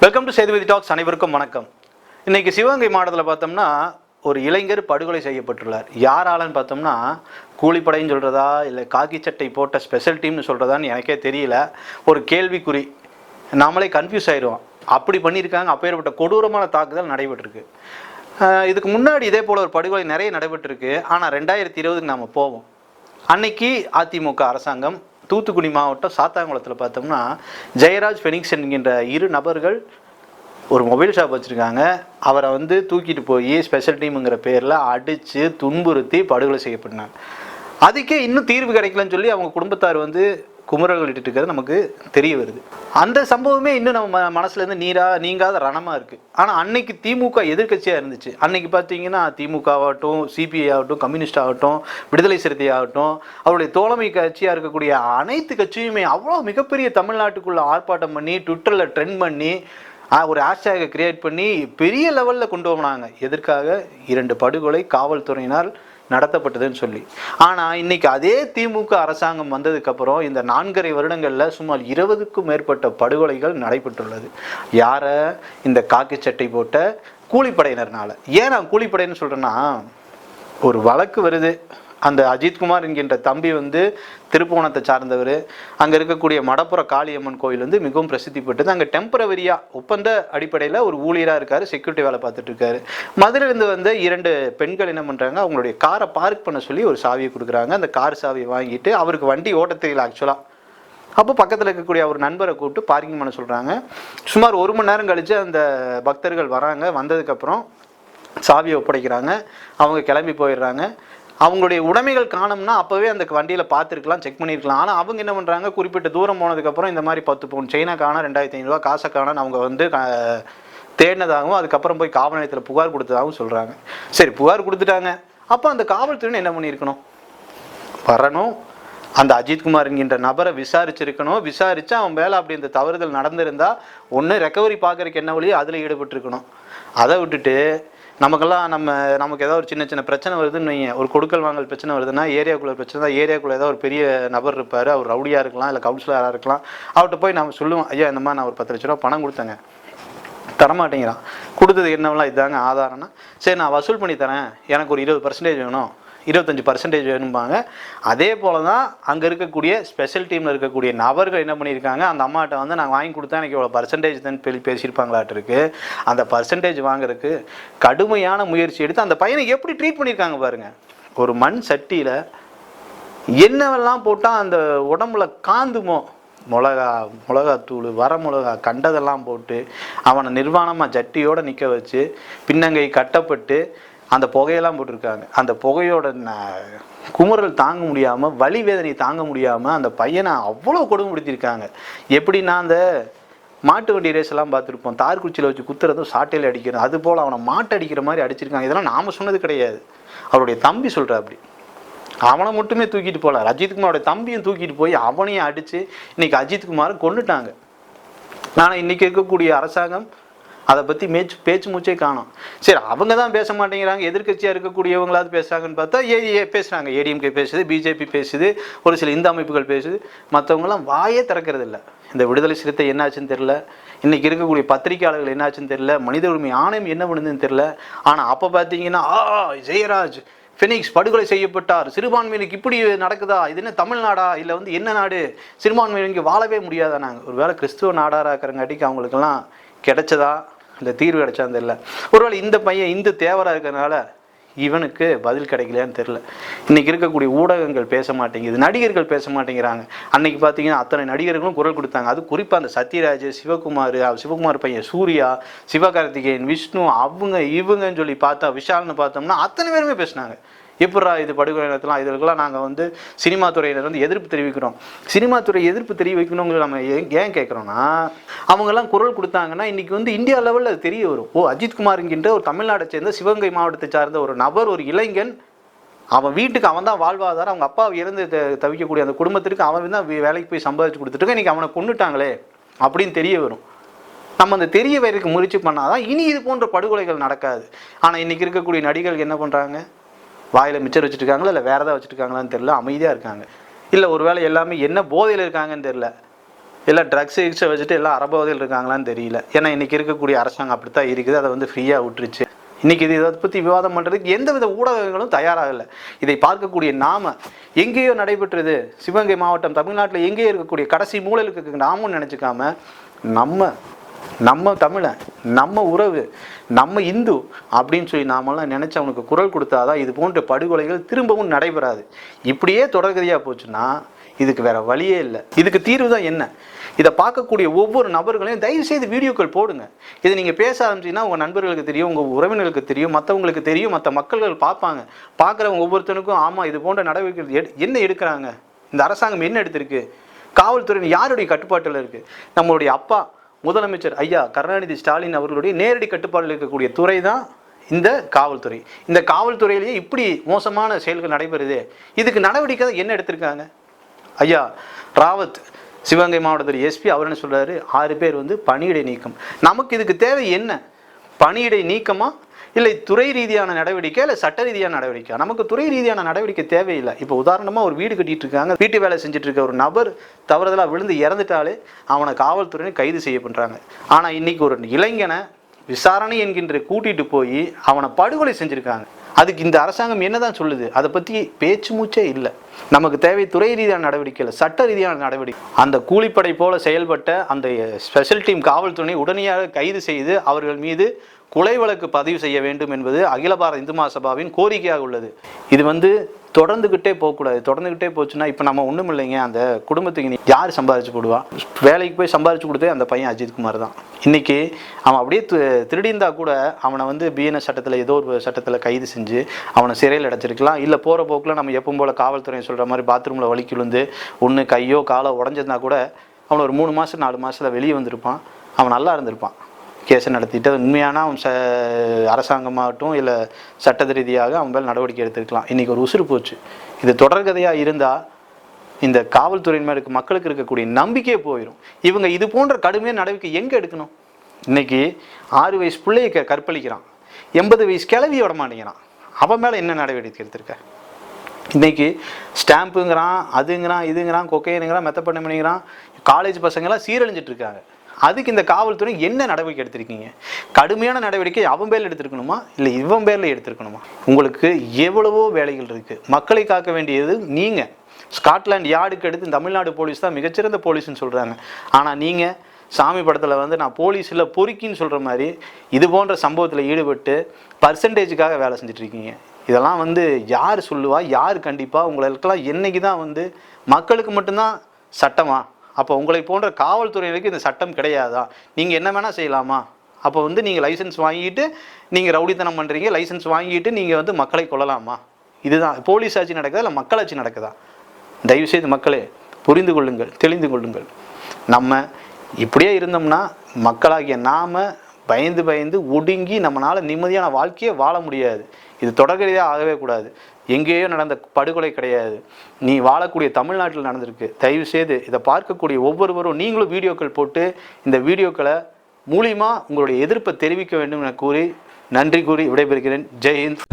Welcome to Sethupathi tax. அனைவருக்கும் வணக்கம். இன்னைக்கு சிவகங்கை மாவட்டத்தில் பார்த்தோம்னா ஒரு இளைஞர் படுகொலை செய்யப்பட்டுள்ளார். யாராலன்னு பார்த்தோம்னா கூலிப்படைன்னு சொல்கிறதா இல்லை காக்கி சட்டை போட்ட ஸ்பெஷல் டீம்னு சொல்கிறதான்னு எனக்கே தெரியல. ஒரு கேள்விக்குறி, நாமளே கன்ஃபியூஸ் ஆயிடுவோம். அப்படி பண்ணியிருக்காங்க. அப்பேற்பட்ட கொடூரமான தாக்குதல் நடைபெற்றிருக்கு. இதுக்கு முன்னாடி இதே போல் ஒரு படுகொலை நிறைய நடைபெற்றிருக்கு. ஆனால் 2020க்கு நாம் போவோம். அன்னைக்கு அதிமுக அரசாங்கம் தூத்துக்குடி மாவட்டம் சாத்தாங்குளத்தில் பார்த்தோம்னா ஜெயராஜ் ஃபெனிக்ஸ் என்கின்ற 2 நபர்கள் ஒரு மொபைல் ஷாப் வச்சுருக்காங்க. அவரை தூக்கிட்டு போய் ஸ்பெஷல் டீமுங்கிற பேரில் அடித்து துன்புறுத்தி படுகொலை செய்யப்பட்டாங்க. அதுக்கே இன்னும் தீர்வு கிடைக்கலன்னு சொல்லி அவங்க குடும்பத்தார் குமுறல்கள் இட்டு இருக்கிறது நமக்கு தெரிய வருது. அந்த சம்பவமே இன்னும் நம்ம மனசுலேருந்து நீங்காத ரணமாக இருக்குது. ஆனால் அன்னைக்கு திமுக எதிர்கட்சியாக இருந்துச்சு. அன்னைக்கு பார்த்தீங்கன்னா திமுக ஆகட்டும், சிபிஐ ஆகட்டும், கம்யூனிஸ்ட் ஆகட்டும், விடுதலை சிறுத்தை ஆகட்டும், அவருடைய தோழமை கட்சியாக இருக்கக்கூடிய அனைத்து கட்சியுமே அவ்வளோ மிகப்பெரிய தமிழ்நாட்டுக்குள்ளே ஆர்ப்பாட்டம் பண்ணி ட்விட்டரில் ட்ரெண்ட் பண்ணி ஒரு ஹேஷ்டேகை கிரியேட் பண்ணி பெரிய லெவலில் கொண்டு போனாங்க. எதற்காக? 2 படுகொலை காவல்துறையினால் நடத்தப்பட்டதுன்னு சொல்லி. ஆனால் இன்னைக்கு அதே திமுக அரசாங்கம் வந்ததுக்கப்புறம் இந்த 4.5 வருடங்களில் சுமார் 20க்கும் மேற்பட்ட படுகொலைகள் நடைபெற்றுள்ளது. யாரை? இந்த காக்கி சட்டை போட்ட கூலிப்படையினர்னால. ஏன் நான் கூலிப்படைன்னு சொல்கிறேன்னா, ஒரு வழக்கு வருது. அந்த அஜித்குமார் என்கின்ற தம்பி திருப்புவனத்தை சார்ந்தவர். அங்கே இருக்கக்கூடிய மடப்புற காளியம்மன் கோயில் மிகவும் பிரசித்தி பெற்றது. அங்கே டெம்பரவரியாக ஒப்பந்த அடிப்படையில் ஒரு ஊழியராக இருக்கார், செக்யூரிட்டி வேலை பார்த்துட்டு இருக்காரு. மதுரையிலேருந்து 2 பெண்கள் என்ன பண்ணுறாங்க, அவங்களுடைய காரை பார்க் பண்ண சொல்லி ஒரு சாவியை கொடுக்குறாங்க. அந்த கார் சாவியை வாங்கிட்டு அவருக்கு வண்டி ஓட்ட தெரியல ஆக்சுவலாக. அப்போ பக்கத்தில் இருக்கக்கூடிய ஒரு நண்பரை கூப்பிட்டு பார்க்கிங் பண்ண சொல்கிறாங்க. சுமார் 1 மணி நேரம் கழித்து அந்த பக்தர்கள் வராங்க. வந்ததுக்கப்புறம் சாவியை ஒப்படைக்கிறாங்க. அவங்க கிளம்பி போயிடுறாங்க. அவங்களுடைய உடைமைகள் காணும்னா அப்போவே அந்த வண்டியில் பார்த்துருக்கலாம், செக் பண்ணியிருக்கலாம். ஆனால் அவங்க என்ன பண்ணுறாங்க, குறிப்பிட்ட தூரம் போனதுக்கப்புறம் இந்த மாதிரி 10 பவுன் செயினை காண, 2500 காசை காணன்னு அவங்க தேடினதாகவும் அதுக்கப்புறம் போய் காவல் நிலையத்தில் புகார் கொடுத்ததாகவும் சொல்கிறாங்க. சரி, புகார் கொடுத்துட்டாங்க. அப்போ அந்த காவல்துறை என்ன பண்ணியிருக்கணும்? வரணும், அந்த அஜித்குமார் என்கின்ற நபரை விசாரிச்சிருக்கணும். விசாரித்து அவன் மேலே அப்படி இந்த தவறுதல் நடந்திருந்தால் ஒன்று ரெக்கவரி பார்க்குறதுக்கு என்ன வழியோ அதில் ஈடுபட்டிருக்கணும். அதை விட்டுட்டு நமக்கு ஏதாவது ஒரு சின்ன பிரச்சனை வருதுன்னு வைங்க, ஒரு கொடுக்கல் வாங்கல் பிரச்சனை வருதுன்னா, ஏரியாக்குள்ளே பிரச்சனை தான், ஏரியாக்குள்ளே ஏதாவது ஒரு பெரிய நபர் இருப்பார், அவர் ரவுடியாக இருக்கலாம், இல்லை கவுன்சிலராக இருக்கலாம். அவர்கிட்ட போய் நம்ம சொல்லுவோம், ஐயா இந்த மாதிரி நான் ஒரு 10 லட்ச ரூபா பணம் கொடுத்தேங்க, தரமாட்டேங்கிறான். கொடுத்தது என்னவெல்லாம் இதாங்க ஆதாரம்னா, சரி நான் வசூல் பண்ணி தரேன், எனக்கு ஒரு 20% வேணும், 25% வேணும்பாங்க. அதே போல தான் அங்கே இருக்கக்கூடிய ஸ்பெஷல் டீமில் இருக்கக்கூடிய நபர்கள் என்ன பண்ணியிருக்காங்க, அந்த அம்மாட்ட நான் வாங்கி கொடுத்தா எனக்கு இவ்வளோ பர்சன்டேஜ் தான் பேசியிருப்பாங்களாட்டு இருக்கு. அந்த பர்சன்டேஜ் வாங்குறதுக்கு கடுமையான முயற்சி எடுத்து அந்த பையனை எப்படி ட்ரீட் பண்ணியிருக்காங்க பாருங்கள். ஒரு மண் சட்டியில் என்னவெல்லாம் போட்டால் அந்த உடம்புல காந்துமோ, மிளகாத்தூள், வரமிளகா கண்டதெல்லாம் போட்டு அவனை நிர்வாணமாக ஜட்டியோடு நிற்க வச்சு பின்னங்கை கட்டப்பட்டு அந்த புகையெல்லாம் போட்டிருக்காங்க. அந்த புகையோட குமுறல் தாங்க முடியாமல், வலி வேதனை தாங்க முடியாமல் அந்த பையனை அவ்வளோ கொடுமைப்படுத்தியிருக்காங்க. எப்படின்னா, அந்த மாட்டு வண்டி ரேஸ் எல்லாம் பார்த்துருப்போம், தார்குச்சியில் வச்சு குத்துறதும் சாட்டையில் அடிக்கிறதும், அது போல் அவனை மாட்டு அடிக்கிற மாதிரி அடிச்சிருக்காங்க. இதெல்லாம் நாம் சொன்னது கிடையாது, அவருடைய தம்பி சொல்கிற. அப்படி அவனை மட்டுமே தூக்கிட்டு போகல, அஜித்குமாரோட தம்பியும் தூக்கிட்டு போய் அவனையும் அடித்து இன்னைக்கு அஜித்குமாரை கொண்டுட்டாங்க. ஆனால் இன்றைக்கி இருக்கக்கூடிய அரசாங்கம் அதை பற்றி பேச்சு மூச்சே காணும். சரி, அவங்க தான் பேச மாட்டேங்கிறாங்க, எதிர்கட்சியாக இருக்கக்கூடியவங்களாவது பேசுகிறாங்கன்னு பார்த்தா பேசுகிறாங்க. ஏடிஎம்கே பேசுது, பிஜேபி பேசுது, ஒரு சில இந்த அமைப்புகள் பேசுது. மற்றவங்களாம் வாயே திறக்கிறது இல்லை. இந்த விடுதலை சிறுத்தை என்னாச்சுன்னு தெரில, இன்றைக்கி இருக்கக்கூடிய பத்திரிகையாளர்கள் என்னாச்சுன்னு தெரில, மனித உரிமை ஆணையம் என்ன பண்ணுதுன்னு தெரில. ஆனால் அப்போ பார்த்தீங்கன்னா ஜெயராஜ் ஃபெனிக்ஸ் படுகொலை செய்யப்பட்டார், சிறுபான்மையினருக்கு இப்படி நடக்குதா, இது என்ன தமிழ்நாடா, இல்லை என்ன நாடு, சிறுபான்மையினருக்கு வாழவே முடியாதா? நாங்கள் ஒரு வேளை கிறிஸ்துவ நாடாக இருக்கிறங்காட்டிக்கு அவங்களுக்கெல்லாம் கிடைச்சதா, இல்லை தீர்வு கிடைச்சான்னு தெரியல. ஒருவேளை இந்த பையன் இந்த தேவராக இருக்கிறதுனால இவனுக்கு பதில் கிடைக்கலையான்னு தெரில. இன்றைக்கி இருக்கக்கூடிய ஊடகங்கள் பேச மாட்டேங்குது, நடிகர்கள் பேச மாட்டேங்கிறாங்க. அன்றைக்கி பார்த்தீங்கன்னா அத்தனை நடிகர்களும் குரல் கொடுத்தாங்க. அது குறிப்பாக அந்த சத்யராஜ், சிவகுமார் பையன் சூர்யா, சிவகார்த்திகேயன், விஷ்ணு, அவங்க இவங்கன்னு சொல்லி பார்த்தா, விஷால்னு பார்த்தோம்னா அத்தனை பேருமே பேசினாங்க. எப்படா இது படுகொலை நடத்தலாம், இதுக்கெல்லாம் நாங்கள் சினிமா துறையினர் எதிர்ப்பு தெரிவிக்கிறோம். சினிமா துறை எதிர்ப்பு தெரிவிக்கணுங்கிற நம்ம ஏன் கேட்குறோன்னா, அவங்கெல்லாம் குரல் கொடுத்தாங்கன்னா இன்றைக்கி இந்தியா லெவலில் அது தெரிய வரும். அஜித்குமார் என்கின்ற ஒரு தமிழ்நாட்டை சேர்ந்த சிவகங்கை மாவட்டத்தை சார்ந்த ஒரு நபர், ஒரு இளைஞன், அவன் வீட்டுக்கு அவன் தான் வாழ்வாதாரம், அவங்க அப்பா இறந்து தவிக்கக்கூடிய அந்த குடும்பத்திற்கு அவன் தான் வேலைக்கு போய் சம்பாதிச்சு கொடுத்துட்டு இன்றைக்கி அவனை கொண்டுட்டாங்களே அப்படின்னு தெரிய வரும். நம்ம அந்த தெரிய வரைக்கும் முயற்சி பண்ணாதான் இனி இது போன்ற படுகொலைகள் நடக்காது. ஆனால் இன்றைக்கி இருக்கக்கூடிய நடிகர்கள் என்ன பண்ணுறாங்க, வாயில் மிச்சர் வச்சுட்டு இருக்காங்களா, இல்லை வேறு ஏதாவது வச்சுட்டு இருக்காங்களான்னு தெரியல, அமைதியாக இருக்காங்க. இல்லை ஒருவேளை எல்லாமே என்ன போதையில் இருக்காங்கன்னு தெரில, இல்லை ட்ரக்ஸ் எக்ஸை வச்சுட்டு எல்லாம் அரபோதையில் இருக்காங்களான்னு தெரியல. ஏன்னா இன்றைக்கி இருக்கக்கூடிய அரசாங்கம் அப்படி தான் இருக்குது. அதை வந்து ஃப்ரீயாக விட்டுருச்சு. இன்றைக்கி இதை பற்றி விவாதம் பண்ணுறதுக்கு எந்தவித ஊடகங்களும் தயாராகலை. இதை பார்க்கக்கூடிய நாம எங்கேயோ நடைபெற்றது, சிவகங்கை மாவட்டம் தமிழ்நாட்டில் எங்கேயோ இருக்கக்கூடிய கடைசி மூலையில் இருக்க நாமும் நினச்சிக்காம நம்ம தமிழன், நம்ம உறவு, நம்ம இந்து அப்படின்னு சொல்லி நாமெல்லாம் நினச்சி அவனுக்கு குரல் கொடுத்தாதான் இது போன்ற படுகொலைகள் திரும்பவும் நடைபெறாது. இப்படியே தொடர்கதியாக போச்சுன்னா இதுக்கு வேற வழியே இல்லை. இதுக்கு தீர்வு தான் என்ன? இதை பார்க்கக்கூடிய ஒவ்வொரு நபர்களையும் தயவு செய்து வீடியோக்கள் போடுங்க. இதை நீங்கள் பேச ஆரம்பிச்சிங்கன்னா உங்கள் நண்பர்களுக்கு தெரியும், உங்கள் உறவினர்களுக்கு தெரியும், மற்றவங்களுக்கு தெரியும், மற்ற மக்கள்கள் பார்ப்பாங்க. பார்க்குறவங்க ஒவ்வொருத்தனுக்கும் ஆமாம் இது போன்ற நடவடிக்கைகள் என்ன எடுக்கிறாங்க, இந்த அரசாங்கம் என்ன எடுத்திருக்கு, காவல்துறை யாருடைய கட்டுப்பாட்டில் இருக்குது. நம்மளுடைய அப்பா முதலமைச்சர் ஐயா கருணாநிதி ஸ்டாலின் அவர்களுடைய நேரடி கட்டுப்பாட்டில் இருக்கக்கூடிய துறை தான் இந்த காவல்துறை. இந்த காவல்துறையிலேயே இப்படி மோசமான செயல்கள் நடைபெறுது. இதுக்கு நடவடிக்கை என்ன எடுத்திருக்காங்க? ஐயா ராவத் சிவகங்கை மாவட்டத்தில் எஸ்பி அவர் என்ன சொல்கிறாரு, 6 பேர் வந்து பணியிடை நீக்கம். நமக்கு இதுக்கு தேவை என்ன? பணியிடை நீக்கமா இல்லை துறை ரீதியான நடவடிக்கை இல்லை சட்ட ரீதியான நடவடிக்கை? நமக்கு துறை ரீதியான நடவடிக்கை தேவையில்லை. இப்போ உதாரணமாக ஒரு வீடு கட்டிட்டு இருக்காங்க, வீட்டு வேலை செஞ்சுட்டு இருக்க ஒரு நபர் தவறுதலாக விழுந்து இறந்துட்டாலே அவனை காவல்துறையினர் கைது செய்ய பண்ணுறாங்க. ஆனால் இன்னைக்கு ஒரு இளைஞனை விசாரணை என்கின்ற கூட்டிட்டு போய் அவனை படுகொலை செஞ்சுருக்காங்க. அதுக்கு இந்த அரசாங்கம் என்னதான் சொல்லுது? அதை பற்றி பேச்சு மூச்சே இல்லை. நமக்கு தேவை துறை ரீதியான நடவடிக்கை இல்லை, சட்ட ரீதியான நடவடிக்கை. அந்த கூலிப்படை போல செயல்பட்ட அந்த ஸ்பெஷல் டீம் காவல்துறை உடனடியாக கைது செய்து அவர்கள் மீது கொலை வழக்கு பதிவு செய்ய வேண்டும் என்பது அகில பாரத இந்து மகாசபாவின் கோரிக்கையாக உள்ளது. இது வந்து தொடர்ந்துக்கிட்டே போகக்கூடாது. தொடர்ந்துக்கிட்டே போச்சுன்னா இப்போ நம்ம ஒன்றும் இல்லைங்க, அந்த குடும்பத்துக்கு யார் சம்பாதிச்சு போடுவா? வேலைக்கு போய் சம்பாதிச்சு கொடுத்தே அந்த பையன் அஜித்குமார் தான். இன்றைக்கி அவன் அப்படியே திருடிந்தா கூட அவனை வந்து பிஎன்எஸ் சட்டத்தில் ஏதோ ஒரு சட்டத்தில் கைது செஞ்சு அவனை சிறையில் அடைச்சிருக்கலாம். இல்லை போகிற போக்கில் நம்ம எப்பவும் போல் காவல்துறை சொல்கிற மாதிரி பாத்ரூமில் வலிக்கு விழுந்து ஒன்று கையோ காலோ உடஞ்சிருந்தா கூட அவனை ஒரு 3 மாதம் 4 மாதத்தில் வெளியே வந்திருப்பான். அவன் நல்லா இருந்திருப்பான். கேஸை நடத்திட்டு உண்மையான அவன் அரசாங்கமாகட்டும் இல்லை சட்ட ரீதியாக அவன் மேல் நடவடிக்கை எடுத்துருக்கலாம். இன்றைக்கி ஒரு உசுறு போச்சு. இது தொடர்கதையாக இருந்தால் இந்த காவல்துறையின் மேலே மக்களுக்கு இருக்கக்கூடிய நம்பிக்கையே போயிடும். இவங்க இது போன்ற கடுமையான நடவடிக்கை எங்கே எடுக்கணும்? இன்றைக்கி 6 வயசு பிள்ளையை கற்பழிக்கிறான், 80 வயசு கிளவியை விட மாட்டேங்கிறான். அவன் மேலே என்ன நடவடிக்கை எடுத்திருக்க? இன்றைக்கி ஸ்டாம்புங்கிறான், அதுங்கிறான், இதுங்கிறான், கொக்கைனுங்கிறான், மெத்தப்பண்ணங்கிறான். காலேஜ் பசங்களாம் சீரழிஞ்சிட்ருக்காங்க. அதுக்கு இந்த காவல்துறை என்ன நடவடிக்கை எடுத்திருக்கீங்க? கடுமையான நடவடிக்கை அவன் பேரில் எடுத்திருக்கணுமா இல்லை இவன் பேரில் எடுத்திருக்கணுமா? உங்களுக்கு எவ்வளவோ வேலைகள் இருக்குது. மக்களை காக்க வேண்டியது நீங்கள். ஸ்காட்லாண்ட் யார்டுக்கு எடுத்து தமிழ்நாடு போலீஸ் தான் மிகச்சிறந்த போலீஸ்ன்னு சொல்கிறாங்க. ஆனால் நீங்கள் சாமி படத்தில் வந்து நான் போலீஸ் இல்லை பொறுக்கின்னு சொல்கிற மாதிரி இது போன்ற சம்பவத்தில் ஈடுபட்டு பர்சன்டேஜுக்காக வேலை செஞ்சிட்ருக்கீங்க. இதெல்லாம் வந்து யார் சொல்லுவா, யார் கண்டிப்பாக? உங்களுக்கெல்லாம் என்றைக்கு தான் வந்து மக்களுக்கு மட்டும்தான் சட்டமா? அப்போ உங்களை போன்ற காவல்துறையினருக்கு இந்த சட்டம் கிடையாதா? நீங்கள் என்ன வேணால் செய்யலாமா? அப்போ வந்து நீங்கள் லைசன்ஸ் வாங்கிட்டு நீங்கள் ரவுடித்தனம் பண்ணுறீங்க, லைசன்ஸ் வாங்கிட்டு நீங்கள் வந்து மக்களை கொள்ளலாமா? இதுதான் போலீஸ் ஆட்சி நடக்குதா இல்லை மக்களாட்சி நடக்குதா? தயவுசெய்து மக்களே புரிந்து கொள்ளுங்கள், தெளிந்து கொள்ளுங்கள். நம்ம இப்படியே இருந்தோம்னா மக்களாகிய நாம் பயந்து ஒடுங்கி நம்மளால் நிம்மதியான வாழ்க்கையை வாழ முடியாது. இது தொடர்கதையாக ஆகவே கூடாது. எங்கேயோ நடந்த படுகொலை கிடையாது, நீ வாழக்கூடிய தமிழ்நாட்டில் நடந்திருக்கு. தயவுசெய்து இதை பார்க்கக்கூடிய ஒவ்வொருவரும் நீங்களும் வீடியோக்கள் போட்டு இந்த வீடியோக்களை மூலிமா உங்களுடைய எதிர்ப்பை தெரிவிக்க வேண்டும் என கூறி நன்றி கூறி விடைபெறுகிறேன். ஜெய் ஹிந்த்.